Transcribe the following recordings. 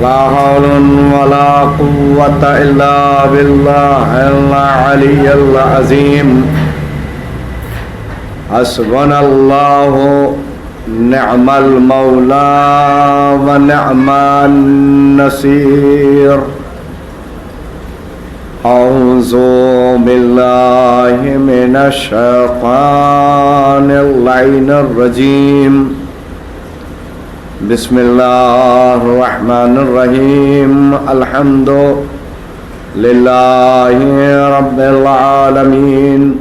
لا حول ولا قوة إلا بالله العلي العظيم حسبنا الله نعم المولى ونعم النصير أعوذ بالله من الشيطان اللعين الرجيم بسم الله الرحمن الرحيم الحمد لله رب العالمين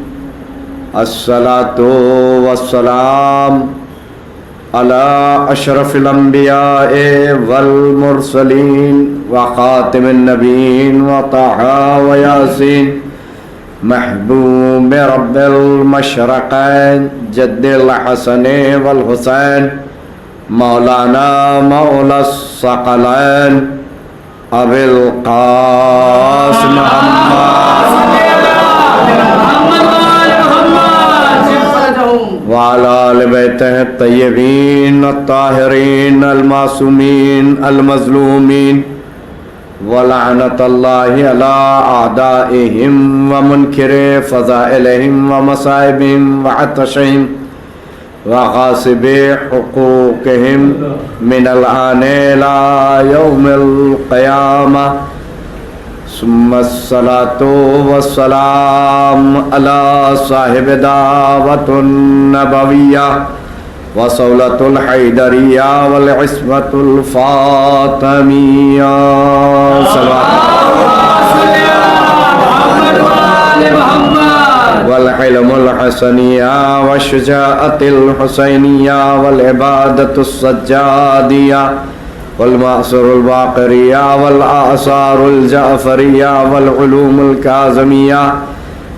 الصلاة والسلام على أشرف الأنبياء والمرسلين وخاتم النبيين وطه وياسين محبوب رب المشرقين جد الحسن والحسين مولانا مولا الثقلين أبي القاسم وعلى آل بيته الطيبين الطاهرين المعصومين المظلومين ولعنة الله على أعدائهم ومنكر فضائلهم ومصائبهم وعطشهم وغاصب حقوقهم من الآن إلى يوم القيامة ثم الصلاة والسلام على صاحب دعوة النبوية وصولة الحيدرية والعصمة الفاطمية والحلم الحسنية والشجاعة الحسينية والعبادة السجادية والمعصر الباقرية والآثار الجعفرية والعلوم الكاظمية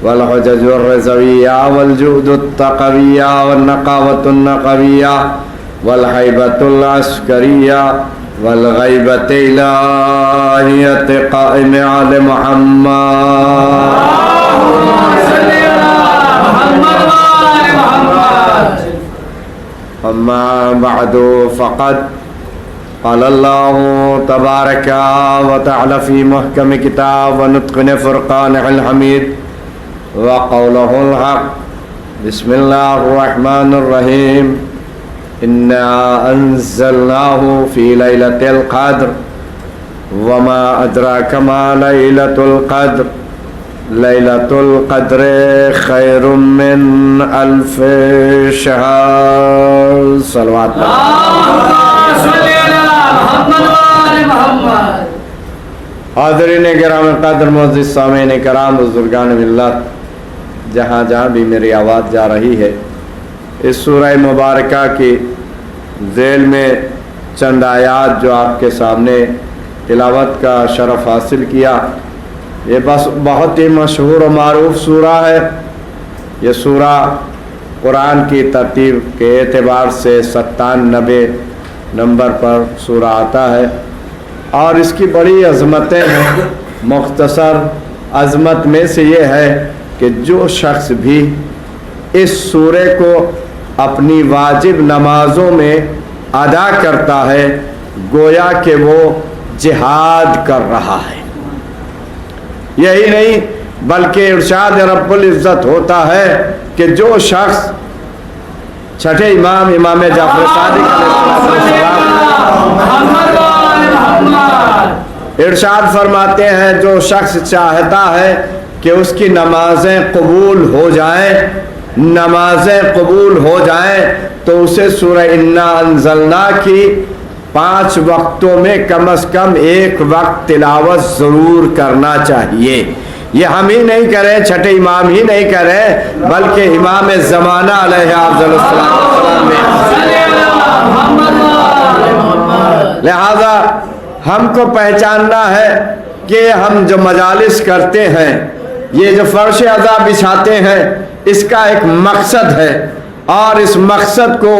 والحجج الرضوية والجود التقوية والنقاوة النقوية والهيبة العسكرية والغيبة الإلهية قائم على محمد أما بعد فقد قال الله تبارك وتعالى في محكم كتاب ونطقن فرقانه الحميد وقوله الحق بسم الله الرحمن الرحيم إنا أنزلناه في ليلة القدر وما أدراك ما ليلة القدر ليلة القدر خير من ألف شهر صلوات حاضرین کرام قدر معزز سامعین کرام بزرگان ملت جہاں جہاں بھی میری آواز جا رہی ہے اس سورہ مبارکہ کی ذیل میں چند آیات جو آپ کے سامنے تلاوت کا شرف حاصل کیا یہ بس بہت ہی مشہور و معروف سورہ ہے یہ سورہ قرآن کی ترتیب کے اعتبار سے 97 نمبر پر سورہ آتا ہے اور اس کی بڑی عظمتیں ہیں مختصر عظمت میں سے یہ ہے کہ جو شخص بھی اس سورے کو اپنی واجب نمازوں میں ادا کرتا ہے گویا کہ وہ جہاد کر رہا ہے یہی نہیں بلکہ ارشاد رب العزت ہوتا ہے کہ جو شخص چھٹے امام جعفر صادق ارشاد فرماتے ہیں جو شخص چاہتا ہے کہ اس کی نمازیں قبول ہو جائیں تو اسے سورہ انا انزلنا کی 5 وقتوں میں کم از کم 1 وقت تلاوت ضرور کرنا چاہیے یہ ہم ہی نہیں کریں چھٹے امام ہی نہیں کریں بلکہ امام زمانہ علیہ افضل الصلاۃ والسلام لہذا ہم کو پہچاننا ہے کہ ہم جو مجالس کرتے ہیں یہ جو فرش ادا بچھاتے ہیں اس کا ایک مقصد ہے اور اس مقصد کو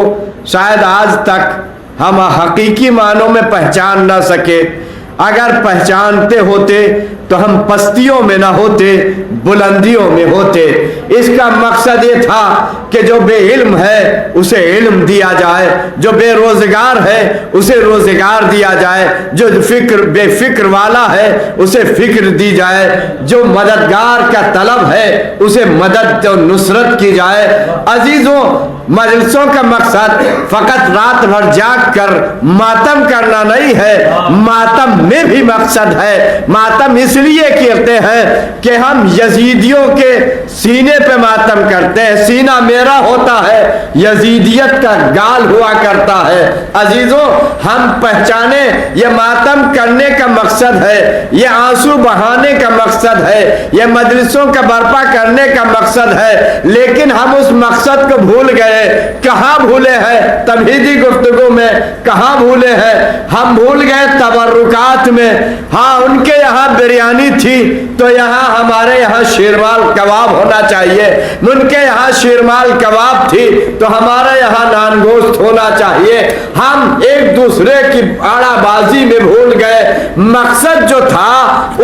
شاید آج تک ہم حقیقی معنوں میں پہچان نہ سکے اگر پہچانتے ہوتے تو ہم پستیوں میں نہ ہوتے، بلندیوں میں ہوتے۔ اس کا مقصد یہ تھا کہ جو بے علم ہے اسے علم دیا جائے، جو بے روزگار ہے اسے روزگار دیا جائے، جو بے فکر والا ہے اسے فکر دی جائے، جو مددگار کا طلب ہے اسے مدد و نصرت کی جائے۔ عزیزوں، مجلسوں کا مقصد فقط رات بھر جاگ کر ماتم کرنا نہیں ہے، ماتم میں بھی مقصد ہے۔ ماتم اس لیے کرتے ہیں کہ ہم یزیدیوں کے سینے پہ ماتم کرتے ہیں، سینہ میرا ہوتا ہے، یزیدیت کا گال ہوا کرتا ہے۔ عزیزوں، ہم پہچانے یہ ماتم کرنے کا مقصد ہے، یہ آنسو بہانے کا مقصد ہے، یہ مجلسوں کا برپا کرنے کا مقصد ہے، لیکن ہم اس مقصد کو بھول گئے۔ کہاں بھولے ہیں؟ تمہیدی گفتگو میں کہاں بھولے ہیں؟ ہم بھول گئے تبرکات میں۔ ہاں، ان کے یہاں بریانی تھی تو یہاں ہمارے یہاں شیرمال کباب ہونا چاہیے، ان کے یہاں شیرمال کباب تھی تو ہمارے یہاں نان گوشت ہونا چاہیے۔ ہم ایک دوسرے کی آڑا بازی میں بھول گئے، مقصد جو تھا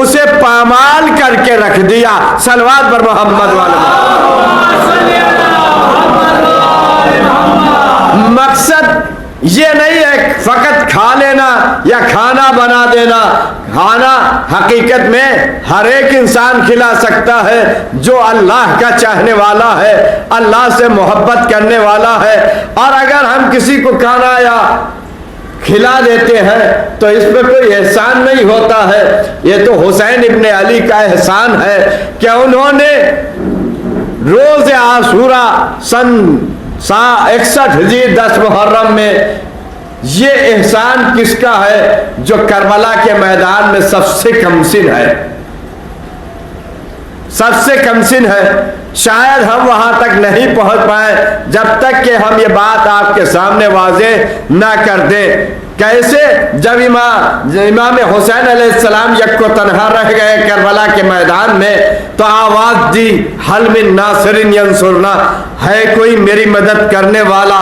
اسے پامال کر کے رکھ دیا۔ صلوات پر محمد مقصد یہ نہیں ہے فقط کھا لینا یا کھانا بنا دینا۔ کھانا حقیقت میں ہر ایک انسان کھلا سکتا ہے جو اللہ کا چاہنے والا ہے، اللہ سے محبت کرنے والا ہے۔ اور اگر ہم کسی کو کھانا یا کھلا دیتے ہیں تو اس میں کوئی احسان نہیں ہوتا ہے۔ یہ تو حسین ابن علی کا احسان ہے کہ انہوں نے روز عاشورہ سن 61 ہجری 10 محرم میں، یہ احسان کس کا ہے؟ جو کربلا کے میدان میں سب سے کم سن ہے، سب سے کم سن ہے۔ شاید ہم وہاں تک نہیں پہنچ پائے جب تک کہ ہم یہ بات آپ کے سامنے واضح نہ کر دیں۔ کیسے؟ جب امام حسین علیہ السلام یک و تنہا رہ گئے کربلا کے میدان میں تو آواز دی، حل من ناصر ینصرنا، ہے کوئی میری مدد کرنے والا؟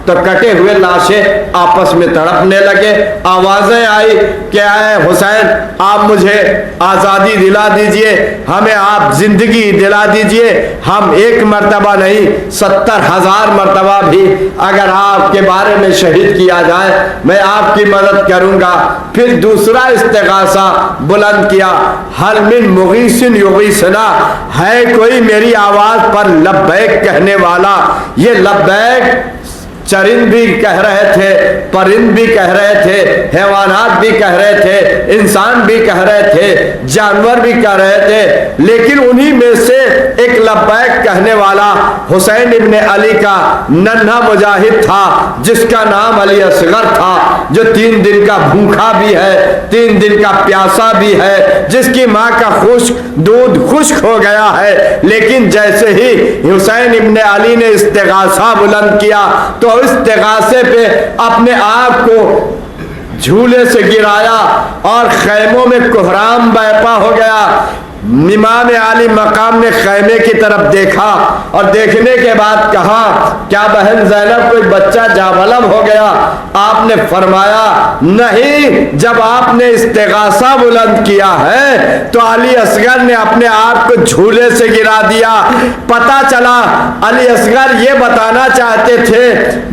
تو کٹے ہوئے لاشیں آپس میں تڑپنے لگے۔ آوازیں آئی کہ اے حسین، آپ مجھے آزادی دلا دیجئے، ہمیں آپ زندگی دلا دیجئے۔ ہم ایک مرتبہ نہیں 70,000 مرتبہ بھی اگر آپ کے بارے میں شہید کیا جائے میں آپ کی مدد کروں گا۔ پھر دوسرا استغاثہ بلند کیا، حل من مغیث یغیثنا، ہے کوئی میری آواز پر لبیک کہنے والا؟ یہ لبیک چرند بھی کہہ رہے تھے، پرند بھی کہہ رہے تھے، حیوانات بھی کہہ رہے تھے، انسان بھی کہہ رہے تھے، جانور بھی کہہ رہے تھے، لیکن انہی میں سے ایک لبیک کہنے والا حسین ابن علی کا ننھا مجاہد تھا جس کا نام علی اصغر تھا، جو 3 دن کا بھوکا بھی ہے، 3 دن کا پیاسا بھی ہے، جس کی ماں کا دودھ خشک ہو گیا ہے، لیکن جیسے ہی حسین ابن علی نے استغاثہ بلند کیا تو استغاثے پہ اپنے آپ کو جھولے سے گرایا اور خیموں میں کوہرام برپا ہو گیا۔ امام علی مقام نے خیمے کی طرف دیکھا اور دیکھنے کے بعد کہا، کیا بہن زینب کوئی بچہ جابلم ہو گیا؟ آپ نے فرمایا نہیں، جب آپ نے استغاثہ بلند کیا ہے تو علی اصغر نے اپنے آپ کو جھولے سے گرا دیا۔ پتہ چلا علی اصغر یہ بتانا چاہتے تھے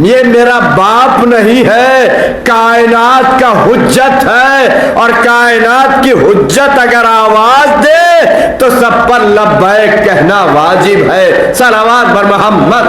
یہ میرا باپ نہیں ہے، کائنات کا حجت ہے، اور کائنات کی حجت اگر آواز دے تو سب پر لبیک کہنا واجب ہے۔ صلوات بر محمد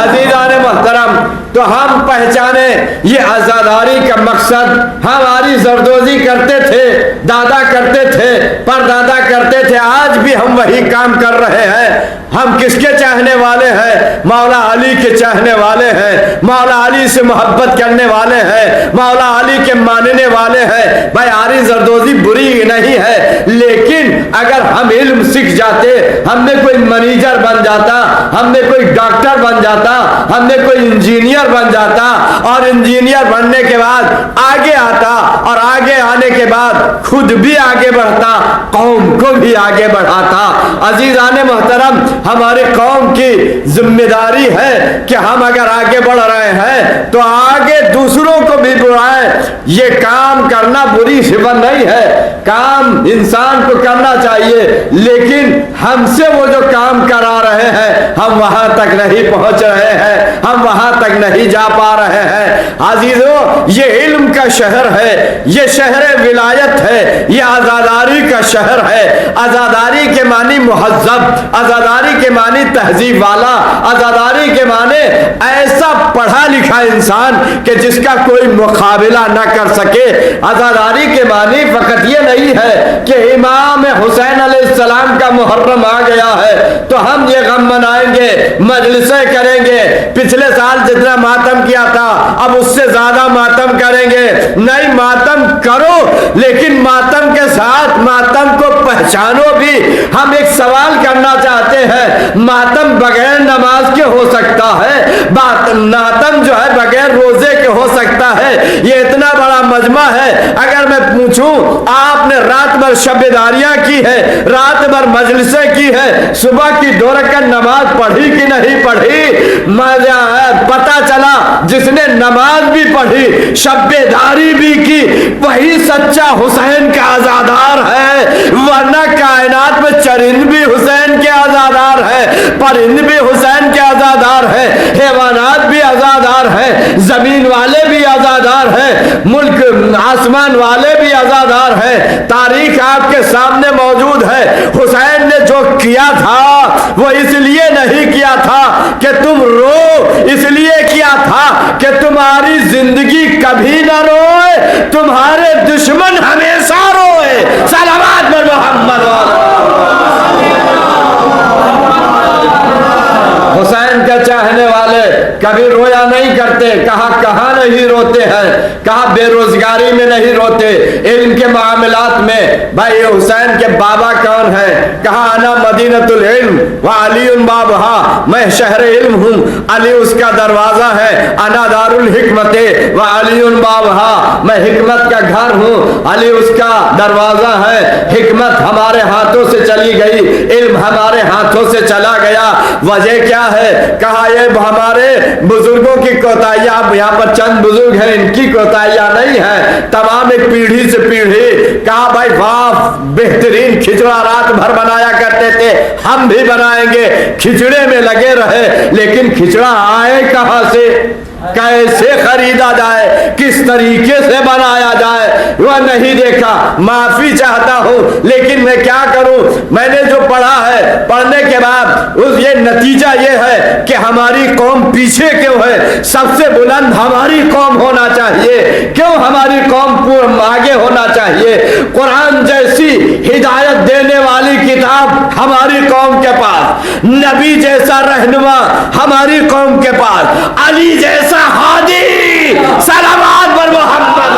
عزیزان محترم، تو ہم پہچانے یہ عزاداری کا مقصد۔ ہماری زردوزی کرتے تھے، دادا کرتے تھے، پردادا کرتے تھے، آج بھی ہم وہی کام کر رہے ہیں۔ ہم کس کے چاہنے والے ہیں؟ مولا علی کے چاہنے والے ہیں، مولا علی سے محبت کرنے والے ہیں، مولا علی کے ماننے والے ہیں۔ بھائی آری زردوزی بری نہیں ہے، لیکن اگر ہم علم سیکھ جاتے، ہم میں کوئی منیجر بن جاتا، ہم میں کوئی ڈاکٹر بن جاتا، ہم میں کوئی انجینئر بن جاتا، اور انجینئر بننے کے بعد آگے آتا، اور آگے آنے کے بعد خود بھی آگے بڑھتا، قوم کو بھی آگے بڑھاتا۔ عزیزان محترم ہماری قوم کی ذمہ داری ہے کہ ہم اگر آگے بڑھ رہے ہیں تو آگے دوسروں کو بھی بلائیں. یہ کام کرنا بری صفت نہیں ہے, کام انسان کو کرنا چاہیے, لیکن ہم سے وہ جو کام کرا رہے ہیں ہم وہاں تک نہیں پہنچ رہے ہیں, ہم وہاں تک نہیں جا پا رہے ہیں. عزیزو, یہ علم کا شہر ہے, یہ شہر ولایت ہے, یہ عزاداری کا شہر ہے. عزاداری کے معنی مہذب, عزاداری کے معنی تہذیب والا, عزاداری کے معنی ایسا پڑھا لکھا انسان کہ جس کا کوئی مقابلہ نہ کر سکے. عزاداری کے معنی فقط یہ نہیں ہے کہ امام حسین علیہ السلام کا محرم آ گیا ہے تو ہم یہ غم منائیں گے, مجلسیں کریں گے, پچھلے سال جتنا ماتم کیا تھا اب اس سے زیادہ ماتم کریں گے. نہیں, ماتم کرو لیکن ماتم کے ساتھ ماتم کو پہچانو بھی. ہم ایک سوال کرنا چاہتے ہیں, ماتم بغیر نماز کے ہو سکتا ہے, ماتم جو ہے بغیر روزے کے ہو سکتا ہے. یہ اتنا بڑا مجمع ہے, اگر میں پوچھوں آپ نے رات بھر شبیداریاں کی ہے, رات بھر مجلسیں کی ہے, صبح کی 2 رکعت نماز پڑھی کہ نہیں پڑھی؟ پتا چلا جس نے نماز بھی پڑھی, شبیداری بھی کی, وہی سچا حسین کا عزادار ہے. ورنہ کائنات میں چرند بھی حسین کے عزادار ہے, پرند بھی حسین کے عزادار ہے, حیوانات بھی عزادار ہیں, زمین والے بھی عزادار ہیں, ملک آسمان والے بھی عزادار ہیں. تاریخ آپ کے سامنے موجود ہے. حسین نے جو کیا تھا وہ اس لیے نہیں کیا تھا کہ تم رو, اس لیے کیا تھا کہ تمہاری زندگی کبھی نہ روئے, تمہارے دشمن ہمیشہ روئے. صلوات پر محمد. حسین کے چاہنے والے کبھی رویا نہیں کرتے. کہاں نہیں روتے ہیں, کہاں بے روزگاری میں نہیں روتے, علم کے معاملات میں. بھائی حسین کے بابا کون ہیں؟ کہاں انا مدینۃ العلم وعلی بابہا, میں شہر علم ہوں, علی اس کا دروازہ ہے. انا دار الحکمت وعلی بابہا, میں حکمت کا گھر ہوں, علی اس کا دروازہ ہے. حکمت ہمارے ہاتھوں سے چلی گئی, علم ہمارے ہاتھوں سے چلا گیا. وجہ کیا ہے؟ کہا یہ ہمارے بزرگوں کی کوتاہیاں. اب یہاں پر چند بزرگ ہیں, ان کی کوتاہیاں نہیں ہیں, تمام ایک پیڑھی سے پیڑھی. کہا بھائی واہ, بہترین کھچڑا رات بھر بنایا کرتے تھے, ہم بھی بنائیں گے. کھچڑے میں لگے رہے, لیکن کھچڑا آئے کہاں سے, کیسے خریدا جائے, کس طریقے سے بنایا جائے, وہ نہیں دیکھا. معافی چاہتا ہوں لیکن میں کیا کروں, میں نے جو پڑھا ہے, پڑھنے کے بعد یہ نتیجہ یہ ہے کہ ہماری قوم پیچھے کیوں ہے. سب سے بلند ہماری قوم ہونا چاہیے. کیوں ہماری قوم آگے ہونا چاہیے؟ قرآن جیسی ہدایت دینے والی کتاب ہماری قوم کے پاس, نبی جیسا رہنما ہماری قوم کے پاس, علی جیسا ہادی. صلوات پر محمد.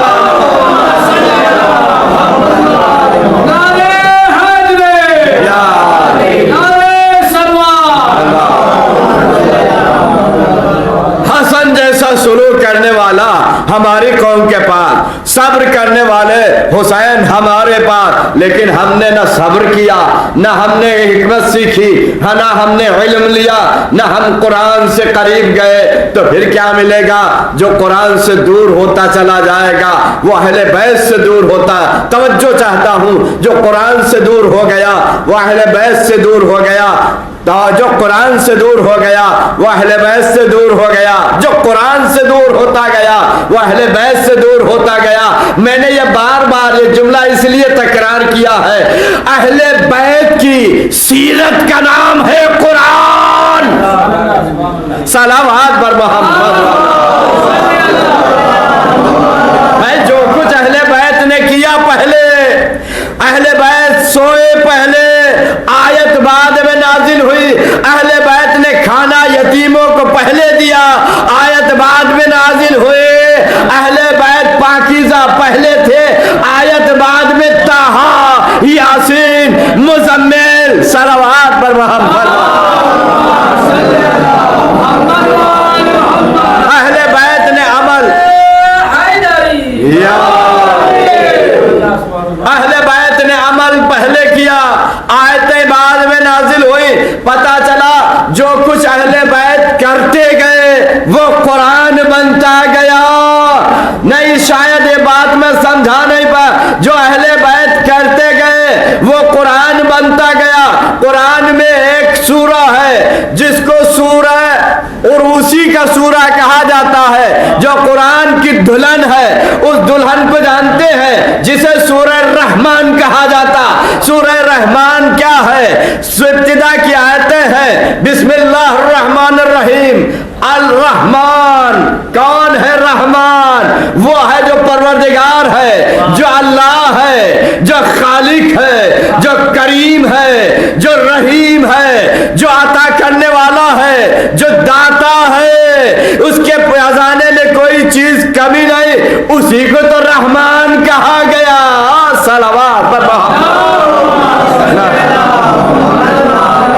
حسن جیسا سلوک کرنے والا ہماری قوم کے پاس, صبر کرنے والے حسین ہمارے پاس. لیکن ہم نے نہ صبر کیا, نہ ہم نے حکمت سیکھی, نہ ہم نے علم لیا, نہ ہم قرآن سے قریب گئے. تو پھر کیا ملے گا؟ جو قرآن سے دور ہوتا چلا جائے گا وہ اہل بیت سے دور ہوتا. توجہ چاہتا ہوں, جو قرآن سے دور ہو گیا وہ اہل بیت سے دور ہو گیا. جو قرآن سے دور ہو گیا وہ اہل بیت سے دور ہو گیا. جو قرآن سے دور ہوتا گیا وہ اہل بیت سے دور ہوتا گیا. میں نے یہ بار بار یہ جملہ اس لیے تکرار کیا ہے, اہل بیت کی سیرت کا نام ہے قرآن. صلوات پر محمد. میں جو کچھ اہل بیت نے کیا, پہلے اہل بیت سوئے, پہلے آیت بعد میں نازل ہوئی. اہل بیت نے کھانا یتیموں کو پہلے دیا, آیت بعد میں نازل ہوئے. اہل بیت پاکیزہ پہلے تھے, آیت بعد میں طٰہٰ, یاسین, مزمل. صلوات پر محمد. اہل بیت نے عمل, اہل بیت نے عمل پہلے کیا, آیتیں بعد میں نازل ہوئی. جو کچھ اہل بیت کرتے گئے وہ قرآن بنتا گیا. نہیں شاید یہ بات میں سمجھا نہیں پا. جو اہل بیت کرتے گئے وہ قرآن بنتا گیا. قرآن میں ایک سورہ ہے جس کو سورہ عروسی کا سورہ کہا جاتا ہے, جو قرآن کی دلہن ہے. اس دلہن کو جانتے ہیں جسے سورہ رحمان کہا جاتا. سورہ رحمان کیا ہے؟ ابتدا کی آیتیں ہیں بسم اللہ الرحمن الرحیم. الرحمن, کون ہے رحمان؟ وہ ہے جو پروردگار ہے, جو اللہ ہے, جو خالق ہے, جو کریم ہے, جو رحیم ہے, جو عطا کرنے والا ہے, جو داتا ہے. اس کے خزانے میں کوئی چیز کمی نہیں, اسی کو تو رحمان کہا گیا. صلوات پر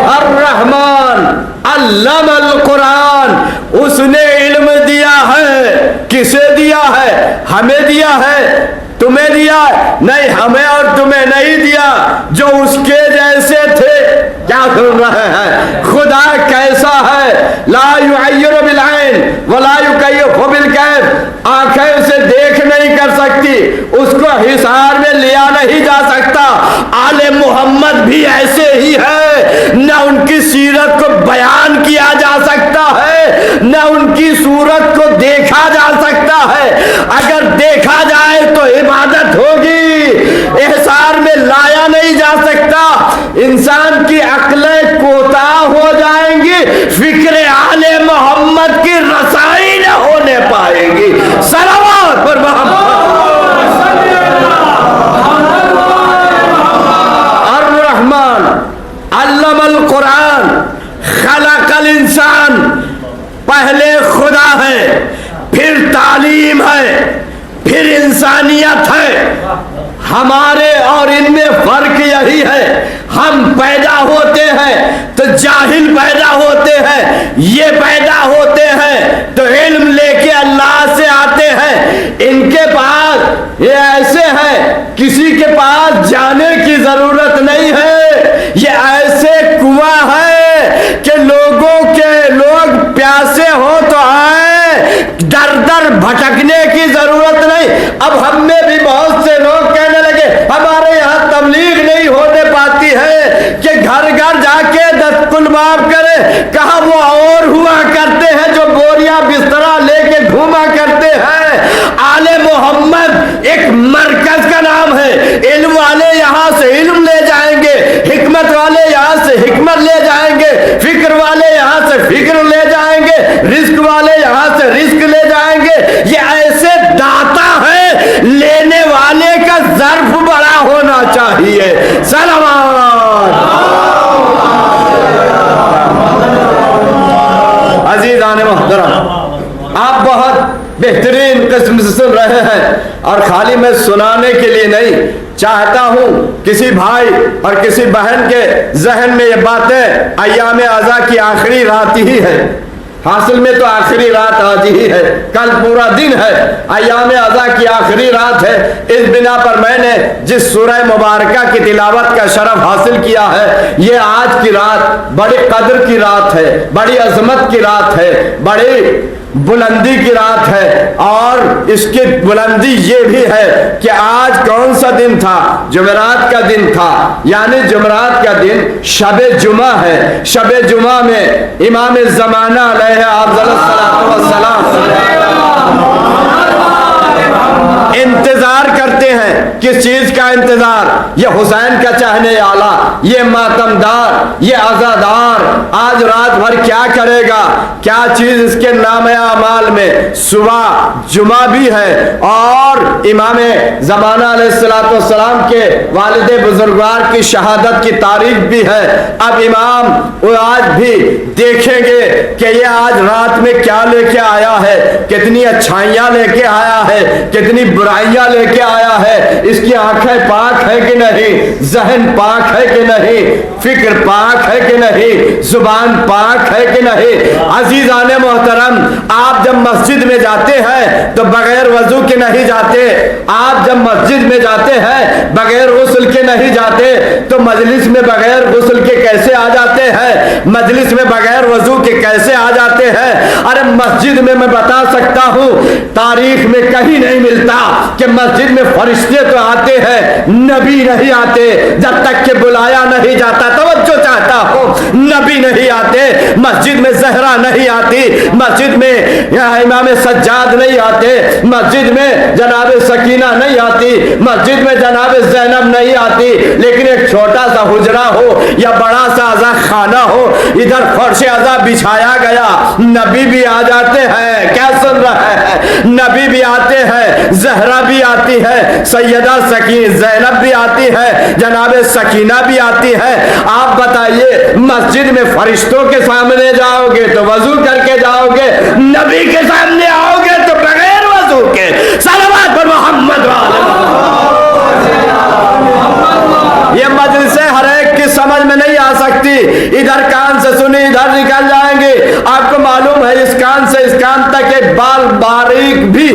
الرحمن علم القرآن. اس نے علم دیا ہے. کسے دیا ہے؟ ہمیں دیا ہے, تمہیں دیا نہیں. ہمیں اور تمہیں نہیں دیا. جو اس کے جیسے تھے. کیا سن رہے ہیں؟ خدا کیسا ہے؟ لا یعیر بالعین ولا یکیف بالکیف. آنکھیں اسے دیکھ نہیں کر سکتی, اس کو حصار میں لیا نہیں جا سکتا. آل محمد بھی ایسے ہی ہے. نہ ان کی سیرت کو بیان کیا جا سکتا ہے, نہ ان کی صورت کو دیکھا جا سکتا ہے. اگر دیکھا جائے تو عبادت ہوگی, احسار میں لایا نہیں جا سکتا. انسان کی عقلیں کوتاہ ہو جائیں گی, فکر آل محمد کی رسائی نہ ہونے پائے گی. صلوات پر الرحمن علم القرآن خلق الانسان. پہلے خدا ہے, پھر تعلیم ہے, پھر انسانیت ہے. ہمارے اور ان میں فرق یہی ہے, ہم پیدا ہوتے ہیں تو جاہل پیدا ہوتے ہیں, یہ پیدا ہوتے ہیں تو علم لے کے اللہ سے آتے ہیں. ان کے پاس یہ ایسے ہے, کسی کے پاس جانے کی ضرورت نہیں ہے. یہ ایسے کنواں ہے کہ لوگ پیاسے ہو تو آئے, در در بھٹکنے کی ضرورت نہیں. اب ہم میں بھی بہت سے لوگ کہنے لگے ہمارے یہاں تبلیغ نہیں ہونے پاتی ہے کہ گھر گھر جا کے دستگل معاف کرے. کہاں وہ اور ہوا کرتے ہیں جو بوریاں بسترا لے کے گھوما کرتے ہیں. آل محمد ایک مرکز کا نام ہے. علم والے یہاں سے علم لے جائیں گے, حکمت والے یہاں سے حکمت لے جائیں گے, فکر والے یہاں سے فکر لے جائیں گے, رزق والے یہاں سے رزق لے جائیں گے. یہ ایسے داتا ہے, لینے والے کا ظرف بڑا ہونا چاہیے. سلام عزیزان محترم, آپ بہت بہترین قسم سے سن رہے ہیں, اور خالی میں سنانے کے لیے نہیں, چاہتا ہوں کسی بھائی اور کسی بہن کے ذہن میں یہ باتیں ایام عزا کی آخری رات ہی ہے. حاصل میں تو آخری رات آج ہی ہے, کل پورا دن ہے, ایام عزا کی آخری رات ہے. اس بنا پر میں نے جس سورہ مبارکہ کی تلاوت کا شرف حاصل کیا ہے, یہ آج کی رات بڑی قدر کی رات ہے, بڑی عظمت کی رات ہے, بڑی بلندی کی رات ہے. اور اس کی بلندی یہ بھی ہے کہ آج کون سا دن تھا؟ جمعرات کا دن تھا, یعنی جمعرات کا دن شب جمعہ ہے. شب جمعہ میں امام زمانہ علیہ افضل الصلاۃ والسلام انتظار کرتے ہیں. کس چیز کا انتظار؟ یہ حسین کا چاہنے والا, یہ ماتمدار, یہ عزادار آج رات بھر کیا کرے گا, کیا چیز اس کے نام اعمال میں. صبح جمعہ بھی ہے اور امام زمانہ علیہ الصلوۃ والسلام کے والد بزرگوار کی شہادت کی تاریخ بھی ہے. اب امام وہ آج بھی دیکھیں گے کہ یہ آج رات میں کیا لے کے آیا ہے, کتنی اچھائیاں لے کے آیا ہے, کتنی برائیاں لے کے آیا ہے، اس کی آنکھیں پاک ہے کہ نہیں، ذہن پاک ہے کہ نہیں، فکر پاک ہے کہ نہیں، زبان پاک ہے کہ نہیں۔ عزیزان محترم، آپ جب مسجد میں جاتے ہیں تو بغیر وضو کے نہیں جاتے، آپ جب مسجد میں جاتے ہیں بغیر غسل کے نہیں جاتے، تو مجلس میں بغیر غسل کے کیسے آ جاتے ہیں، مجلس میں بغیر وضو کے کیسے آ جاتے ہیں؟ ارے مسجد میں بتا سکتا ہوں، تاریخ میں کہیں نہیں ملتا کہ مسجد میں فرشتے تو آتے ہیں، نبی نہیں آتے جب تک کہ بلایا نہیں جاتا۔ توجہ چاہتا ہوں، نبی نہیں آتے، مسجد میں زہرا نہیں آتی، مسجد میں امام سجاد نہیں آتے، مسجد میں جناب سکینہ نہیں آتی، مسجد میں جناب زینب نہیں آتی، لیکن ایک چھوٹا سا حجرہ ہو یا بڑا سا عزا خانہ ہو، ادھر فرش عزا بچھایا گیا، نبی بھی آ جاتے ہیں۔ کیا سن رہا ہے؟ نبی بھی آتے ہیں، زہرا بھی آتی ہے، سیدہ زینب بھی آتی ہے، جناب سکینہ بھی آتی ہے۔ آپ بتائیے، مسجد میں فرشتوں کے سامنے جاؤ گے تو وضو کر کے جاؤ گے، نبی کے سامنے آؤ گے تو بغیر وضو کے؟ صلوات پر محمد والے یہ مجلسیں ہر ایک کی سمجھ میں نہیں آ سکتی، ادھر کان سے سنی ادھر نکل جائیں گے۔ آپ کو معلوم ہے اس کان سے اس کان تک ایک بال باریک بھی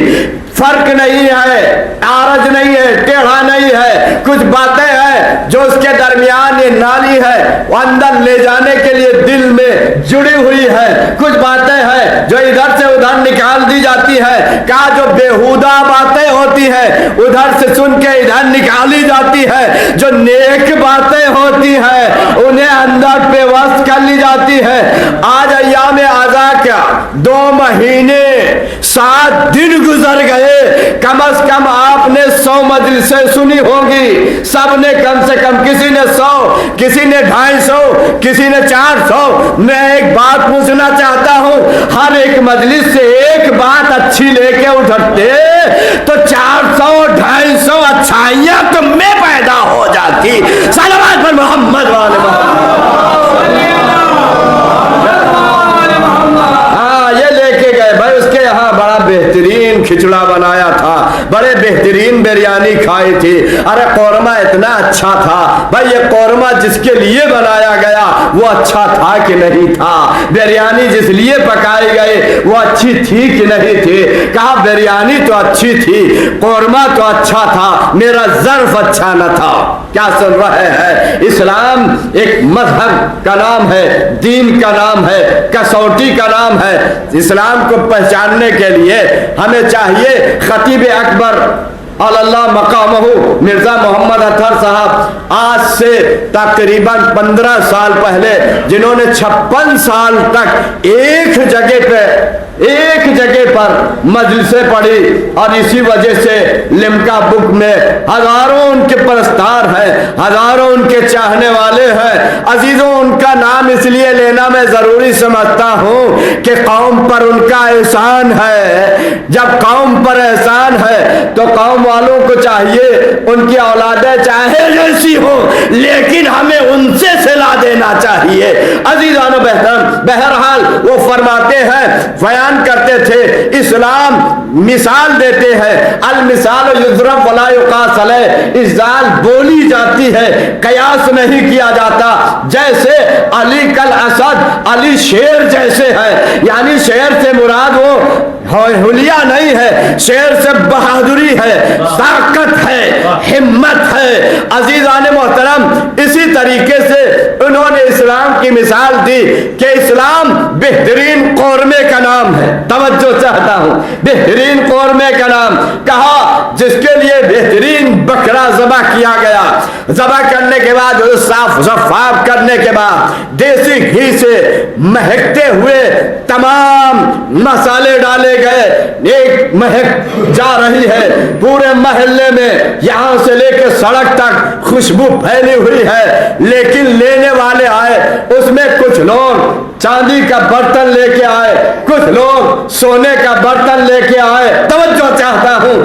فرق نہیں ہے، عارج نہیں ہے، ٹیڑھا نہیں ہے، کچھ باتیں ہیں جو اس کے درمیان یہ نالی ہے وہ اندر لے جانے کے لیے دل میں جڑی ہوئی ہے، کچھ باتیں ہیں جو ادھر سے ادھر نکال دی جاتی ہے، کہا جو بیہودہ باتیں ہوتی ہیں ادھر سے سن کے ادھر نکالی جاتی ہے، جو نیک باتیں ہوتی ہیں انہیں اندر پہ وصل کر لی جاتی ہے۔ آج ایام اعضا کیا 2 مہینے 7 دن گزر گئے، کم از کم آپ نے 100 مجلسیں سنی ہوں گی، سب نے کم سے کم، کسی نے 100، کسی نے 250، کسی نے 400۔ میں ایک بات پوچھنا چاہتا ہوں، ہر ایک مجلس سے ایک بات اچھی لے کے اٹھتے تو 400 250 اچھائیاں تم میں پیدا ہو جاتی۔ صلوات پر محمد والے بہترین کھچڑا بنایا تھا، بڑے بہترین بریانی کھائی تھی، ارے قورمہ اتنا اچھا تھا، بھائی یہ قورمہ جس کے لیے بنایا گیا وہ اچھا تھا کہ نہیں تھا؟ بریانی جس لیے پکائی گئی وہ اچھی تھی کہ نہیں تھی؟ کہا بریانی تو اچھی تھی، قورمہ تو اچھا تھا، میرا ظرف اچھا نہ تھا۔ کیا سن رہے ہیں؟ اسلام ایک مذہب کا نام ہے، دین کا نام ہے، کسوٹی کا نام ہے۔ اسلام کو پہچاننے کے لیے ہمیں چاہیے، خطیب اکبر اللہ مقامہ مرزا محمد اطہر صاحب آج سے تقریباً 15 سال پہلے، جنہوں نے 56 سال تک ایک جگہ پر مجلسیں پڑھی، اور اسی وجہ سے لمکا بک میں ہزاروں ان کے پرستار ہیں، ہزاروں ان کے چاہنے والے ہیں۔ عزیزوں، ان کا نام اس لیے لینا میں ضروری سمجھتا ہوں کہ قوم پر ان کا احسان ہے۔ جب قوم پر احسان ہے تو قوم والوں کو چاہیے ان کی اولادیں چاہے جیسی ہو لیکن ہمیں ان سے صلہ دینا چاہیے۔ عزیزان و بہرحال وہ فرماتے ہیں، بیان کرتے تھے، اسلام مثال دیتے ہیں، المثال یضرب ولا یقاس علیہ، مثال بولی جاتی ہے، قیاس نہیں کیا جاتا۔ جیسے علی کل اسد، علی شیر جیسے ہے، یعنی شیر سے مراد وہ حلیہ نہیں ہے، شیر سے بہادری ہے، طاقت ہے، ہمت ہے۔ عزیزان محترم، اسی طریقے سے انہوں نے اسلام کی مثال دی کہ اسلام بہترین قورمے کا نام ہے۔ توجہ چاہتا ہوں، بہترین قورمے کا نام کہا، جس کے لیے بہترین بکرا ذبح کیا گیا، ذبح کرنے کے بعد صاف شفاف کرنے کے بعد دیسی گھی سے مہکتے ہوئے تمام مسالے ڈالے گئے، ایک مہک جا رہی ہے پورے محلے میں، یہاں سے لے کے سڑک تک خوشبو پھیلی ہوئی ہے۔ لیکن لینے والے آئے، اس میں کچھ لوگ چاندی کا برتن لے کے آئے، کچھ لوگ سونے کا برتن لے کے آئے، توجہ چاہتا ہوں،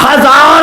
1000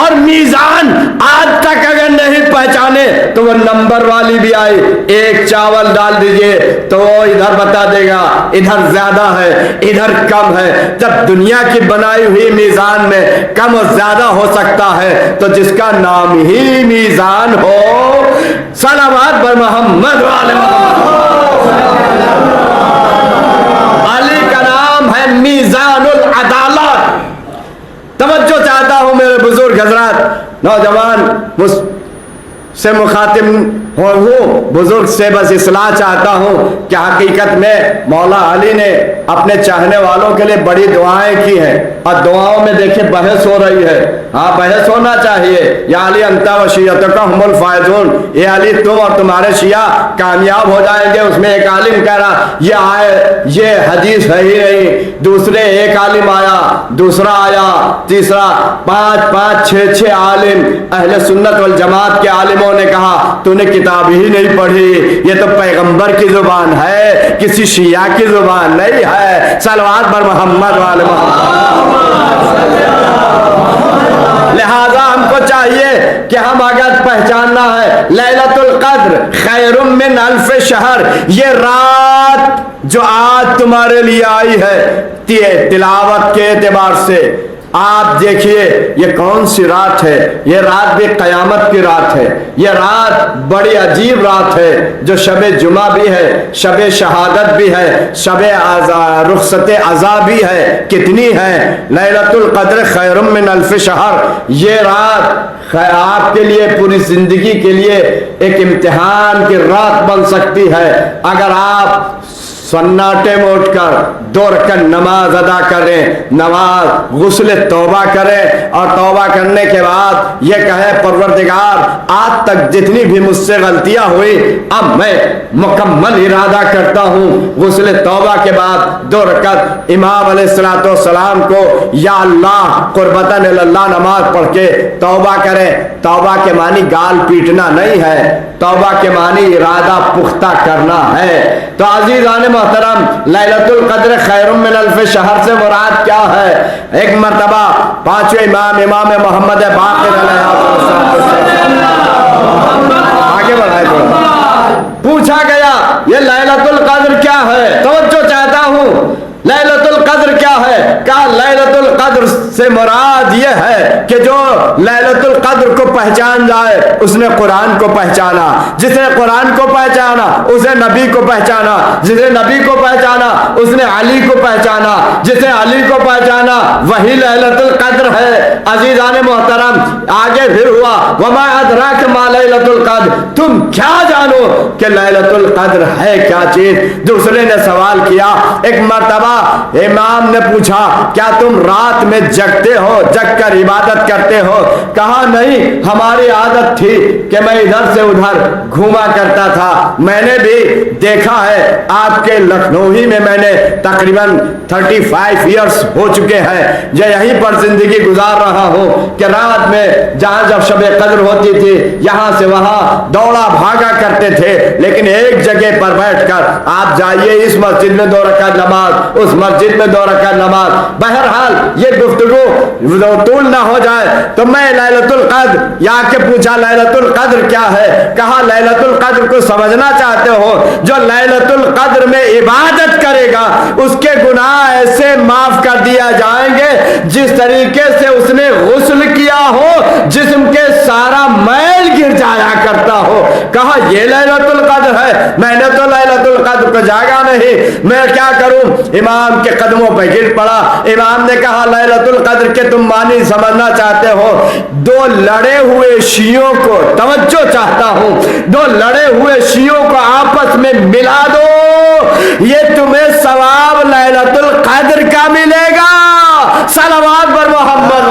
اور میزان آج تک اگر نہیں پہچانے تو وہ نمبر والی بھی آئی، ایک چاول ڈال دیجئے تو وہ ادھر بتا دے گا ادھر زیادہ ہے ادھر کم ہے۔ جب دنیا کی بنائی ہوئی میزان میں کم اور زیادہ ہو سکتا ہے تو جس کا نام ہی میزان ہو، صلوات بر محمد والے علی کا نام ہے میزان العدالت۔ توجہ چاہتا ہوں میرے بزرگ حضرات، نوجوان سے مخاطب ہوں، بزرگ سے بس اصلاح چاہتا ہوں کہ حقیقت میں مولا علی نے اپنے چاہنے والوں کے لیے بڑی دعائیں کی ہیں، اور دعاؤں میں دیکھیں بحث ہو رہی ہے۔ ہاں بحث ہونا چاہیے۔ یا علی انت و شیعتک ہم الفائزون، یہ علی تم اور تمہارے شیعہ کامیاب ہو جائیں گے۔ اس میں ایک عالم کہہ رہا یہ حدیث ہے ہی نہیں، دوسرے ایک عالم آیا، دوسرا آیا، تیسرا، پانچ چھ عالم اہل سنت والجماعت کے عالموں نے کہا تو نے کتاب ہی نہیں پڑھی، یہ تو پیغمبر کی زبان ہے، کسی شیعہ کی زبان نہیں ہے۔ صلوات بر محمد والے لہذا ہم کو چاہیے کہ ہم اگر پہچاننا ہے لیلۃ القدر خیر من الف شہر، یہ رات جو آج تمہارے لیے آئی ہے تلاوت کے اعتبار سے، آپ دیکھیے یہ کون سی رات ہے، یہ رات بھی قیامت کی رات ہے، یہ رات بڑی عجیب رات ہے جو شب جمعہ بھی ہے، شب شہادت بھی ہے، شب رخصت عزا بھی ہے، کتنی ہے۔ لیلۃ القدر خیر من الف شہر، یہ رات آپ کے لیے پوری زندگی کے لیے ایک امتحان کی رات بن سکتی ہے اگر آپ سناٹے میں اٹھ کر 2 رکعت نماز ادا کریں، نماز غسل توبہ کریں، اور توبہ کرنے کے بعد یہ کہے پروردگار آج تک جتنی بھی مجھ سے غلطیاں ہوئی اب میں مکمل ارادہ کرتا ہوں، غسل توبہ کے بعد 2 رکعت امام علیہ السلام کو یا اللہ قربتاً اللہ نماز پڑھ کے توبہ کریں۔ توبہ کے معنی گال پیٹنا نہیں ہے، توبہ کے معنی ارادہ پختہ کرنا ہے۔ تو عزیزان محترم، لیلۃ القدر خیر من الف شہر سے مراد کیا ہے؟ ایک مرتبہ پانچویں امام محمد باقر علیہ آگے بڑھائے تھوڑا، پوچھا گیا یہ لیلۃ القدر کیا ہے؟ توجہ چاہتا ہوں، لیلۃ القدر کیا ہے؟ کہا لیلۃ القدر سے مراد یہ ہے کہ جو لیلۃ القدر کو پہچان جائے اس نے قرآن کو پہچانا، جس نے قرآن کو پہچانا اس نے نبی کو پہچانا، جس نے نبی کو پہچانا اس نے علی کو پہچانا، جس نے علی کو پہچانا وہی لیلۃ القدر ہے۔ عزیزان محترم آگے پھر ہوا وما ادراک ما لیلۃ القدر، تم کیا جانو کہ لیلۃ القدر ہے کیا چیز؟ دوسرے نے سوال کیا، ایک مرتبہ امام نے پوچھا کیا تم رات میں جگتے ہو، جگ کر عبادت کرتے ہو؟ کہا نہیں، ہماری عادت تھی کہ میں ادھر سے ادھر گھوما کرتا تھا۔ میں نے بھی دیکھا ہے آپ کے لکھنؤ ہی میں نے تقریباً 35 ایئرس ہو چکے ہیں، جو یہیں پر زندگی گزار رہا ہوں کہ رات میں جہاں جب شب قدر ہوتی تھی یہاں سے وہاں دوڑا بھاگا کرتے تھے، لیکن ایک جگہ پر بیٹھ کر آپ جائیے اس مسجد میں 2 رکعت نماز، اس مسجد میں 2 رکعت نماز۔ بہرحال یہ گفتگو طول نہ ہو جائے تو میں لیلۃ القدر یا کے پوچھا لیلۃ القدر کیا ہے؟ کہا لیلۃ القدر کو سمجھنا چاہتے ہو؟ جو لیلۃ القدر میں عبادت کرے گا اس کے گناہ ایسے معاف کر دیا جائیں گے جس طریقے سے اس نے غسل کیا ہو، جسم کے سارا میل گر جایا کرتا ہو۔ کہا یہ لیلۃ القدر ہے؟ میں نے تو لیلۃ القدر کو جاگا نہیں، میں کیا کروں؟ امام کے قدموں پہ گر پڑا۔ امام نے کہا لیلۃ القدر کے تم معنی سمجھنا چاہتے ہو؟ 2 لڑے ہوئے شیعوں کو، توجہ چاہتا ہوں، 2 لڑے ہوئے شیعوں کو آپس میں ملا دو، یہ تمہیں ثواب لیلۃ القدر کا ملے گا۔ صلوات پر محمد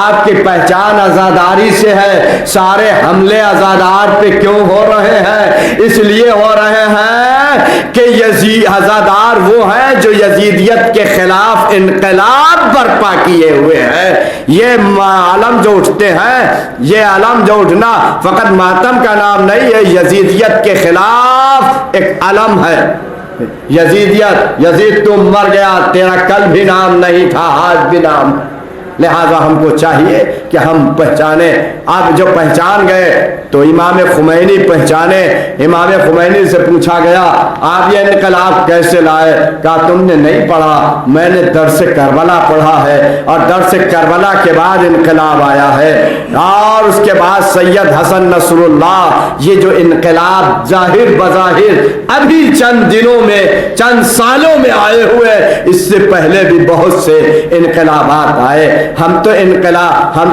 انقلاب کی پہچان عزاداری سے ہے۔ سارے حملے عزادار پہ کیوں ہو رہے ہیں؟ اس لیے ہو رہے ہیں کہ عزادار وہ ہیں جو یزیدیت کے خلاف انقلاب برپا کیے ہوئے ہیں۔ یہ علم جو اٹھتے ہیں، یہ علم جو اٹھنا فقط ماتم کا نام نہیں ہے، یزیدیت کے خلاف ایک علم ہے۔ یزیدیت، یزید تم مر گیا، تیرا کل بھی نام نہیں تھا، آج بھی نام ہے۔ لہذا ہم کو چاہیے کہ ہم پہچانیں۔ اب جو پہچان گئے تو امام خمینی پہچانے۔ امام خمینی سے پوچھا گیا آپ یہ انقلاب کیسے لائے؟ کہا تم نے نہیں پڑھا، میں نے درس کربلا پڑھا ہے، اور درس کربلا کے بعد انقلاب آیا ہے۔ اور اس کے بعد سید حسن نصر اللہ، یہ جو انقلاب ظاہر بظاہر ابھی چند دنوں میں، چند سالوں میں آئے ہوئے، اس سے پہلے بھی بہت سے انقلابات آئے۔ ہم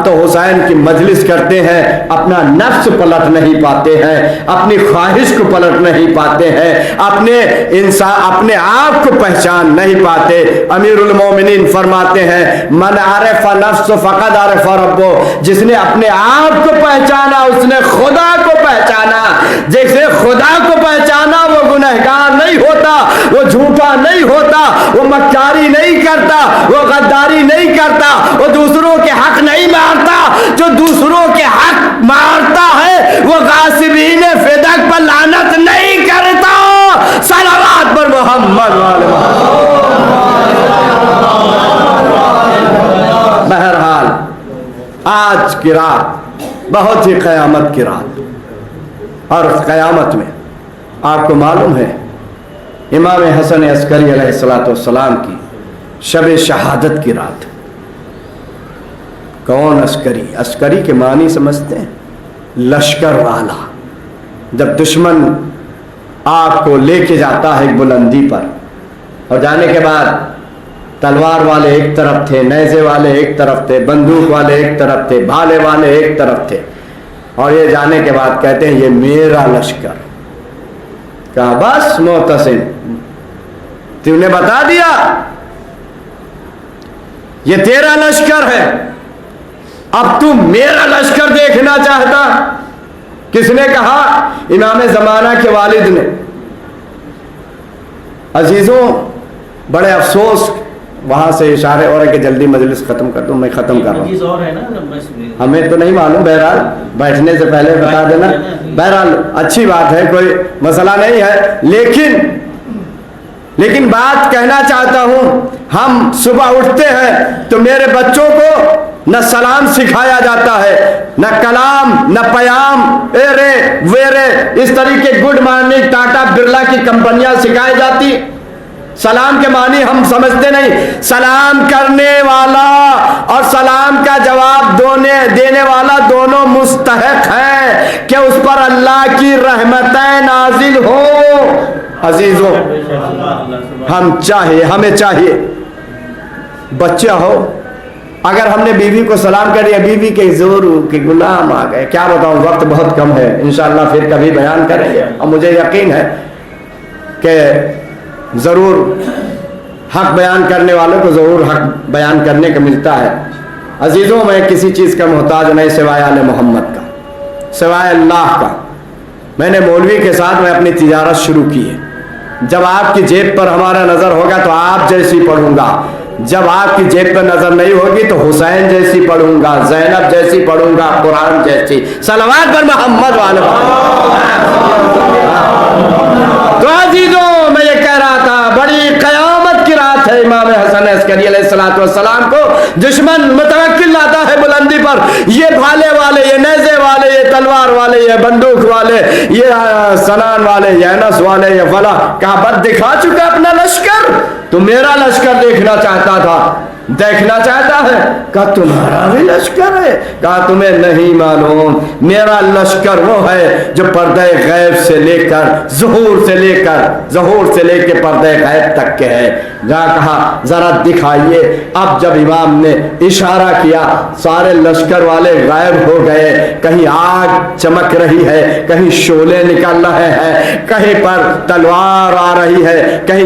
تو حسین کی مجلس کرتے ہیں، اپنا نفس پلٹ نہیں پاتے ہیں، اپنی خواہش کو پلٹ نہیں پاتے ہیں، اپنے آپ کو پہچان نہیں پاتے۔ امیر المومنین فرماتے ہیں من عرف نفس فقد عرف ربو، جس نے اپنے آپ کو پہچانا اس نے خدا کو پہچانا۔ جیسے خدا کو پہچانا وہ گنہگار نہیں ہوتا، وہ جھوٹا نہیں ہوتا، وہ مکاری نہیں کرتا، وہ غداری نہیں کرتا، وہ دوسروں کے حق نہیں مارتا۔ جو دوسروں کے حق مارتا ہے وہ غاصبین فدق پر لعنت نہیں کرتا۔ صلوات پر محمد والے۔ بہرحال آج کی رات بہت ہی قیامت کی رات، اور قیامت میں آپ کو معلوم ہے امام حسن عسکری علیہ السلام کی شب شہادت کی رات۔ کون عسکری؟ عسکری کے معنی سمجھتے ہیں؟ لشکر والا۔ جب دشمن آپ کو لے کے جاتا ہے ایک بلندی پر، اور جانے کے بعد تلوار والے ایک طرف تھے، نیزے والے ایک طرف تھے، بندوق والے ایک طرف تھے، بھالے والے ایک طرف تھے، اور یہ جانے کے بعد کہتے ہیں یہ میرا لشکر۔ کہا بس معتصم تم نے بتا دیا یہ تیرا لشکر ہے، اب تم میرا لشکر دیکھنا چاہتا؟ کس نے کہا؟ امام زمانہ کے والد نے۔ عزیزوں بڑے افسوس، وہاں سے اشارے اور ہے کہ جلدی مجلس ختم کر دوں، میں ختم کر رہا ہوں۔ ہمیں تو نہیں معلوم، بہرحال بیٹھنے سے پہلے بتا دینا۔ بہرحال اچھی بات ہے، کوئی مسئلہ نہیں ہے، لیکن بات کہنا چاہتا ہوں، ہم صبح اٹھتے ہیں تو میرے بچوں کو نہ سلام سکھایا جاتا ہے، نہ کلام، نہ پیام، ایرے ویرے، اس طریقے گڈ مارننگ، ٹاٹا برلا کی کمپنیاں سکھائی جاتی۔ سلام کے معنی ہم سمجھتے نہیں۔ سلام کرنے والا اور سلام کا جواب دینے والا دونوں مستحق ہیں کہ اس پر اللہ کی رحمتیں نازل ہوں۔ عزیزوں ہمیں چاہیے، بچہ ہو، اگر ہم نے بیوی کو سلام کر دیا، بیوی کے زور کے غلام آ گئے، کیا بتاؤں، وقت بہت کم ہے، انشاءاللہ پھر کبھی بیان کریں گے، اور مجھے یقین ہے کہ ضرور حق بیان کرنے والوں کو ضرور حق بیان کرنے کا ملتا ہے۔ عزیزوں میں کسی چیز کا محتاج نہیں سوائے آل محمد کا، سوائے اللہ کا۔ میں نے مولوی کے ساتھ میں اپنی تجارت شروع کی ہے۔ جب آپ کی جیب پر ہمارا نظر ہوگا تو آپ جیسی پڑھوں گا، جب آپ کی جیب پر نظر نہیں ہوگی تو حسین جیسی پڑھوں گا، زینب جیسی پڑھوں گا، قرآن جیسی۔ صلوات پر محمد والے۔ تو عزیزوں میں یہ کہہ رہا تھا، بڑی قیامت کی رات ہے۔ امام حسن عسکری علیہ السلام کو دشمن متوکل لاتا ہے بلندی پر، یہ بھالے والے، یہ نیزے والے، یہ تلوار والے، یہ بندوق والے، یہ سنان والے، یہ انس والے، یہ فلاں۔ کہا بد دکھا چکا اپنا لشکر، تو میرا لشکر دیکھنا چاہتا تھا، دیکھنا چاہتا ہے۔ کہا تمہارا بھی لشکر ہے؟ کہا تمہیں نہیں معلوم، میرا لشکر وہ ہے جو پردہ غیب سے لے کر ظہور سے لے کے پردہ غیب تک کے ہے۔ کہا ذرا دکھائیے۔ اب جب امام نے اشارہ کیا، سارے لشکر والے غائب ہو گئے، کہیں آگ چمک رہی ہے، کہیں شعلے نکل رہے ہیں، کہیں پر تلوار آ رہی ہے، کہیں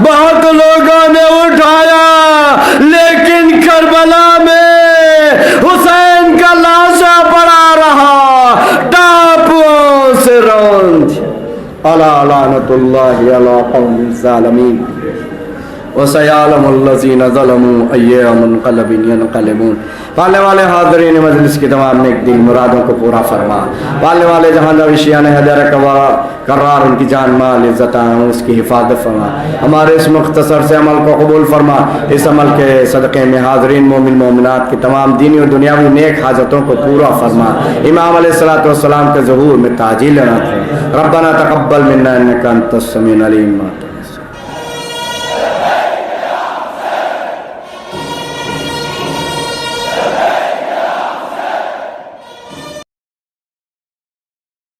بہت لوگوں نے اٹھایا، لیکن کربلا میں حسین کا لاشا پڑا رہا ٹاپوں سے روند۔ الا لعنت اللہ علی قوم الظالمین وسیعلم الذین ظلموا ای منقلب ینقلبون۔ پالنے والے حاضرین مجلس کی تمام نیک دل مرادوں کو پورا فرما، پالنے والے جہاں دوشیان حیدر قرار ان کی جان مال عزت اس کی حفاظت فرما، ہمارے اس مختصر سے عمل کو قبول فرما، اس عمل کے صدقے میں حاضرین مومن مومنات کی تمام دینی اور دنیاوی نیک حاجتوں کو پورا فرما، امام علیہ الصلوۃ والسلام کے ظہور میں تعجیل عطا فرما۔ ربنا تقبل منا انک انت السمیع العلیم۔